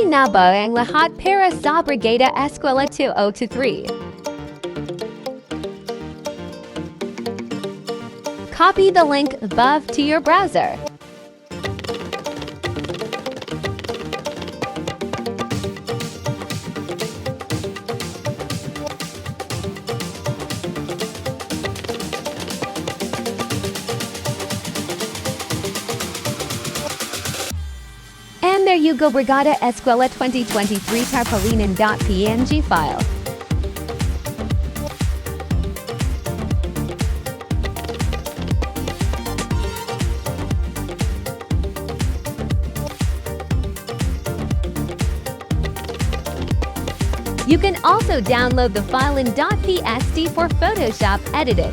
na ba ang lahat para sa Brigada Eskwela 203? Copy the link above to your browser. And there you go, Brigada Eskwela 2023 Tarpaulin in .png file. You can also download the file in .psd for Photoshop editing.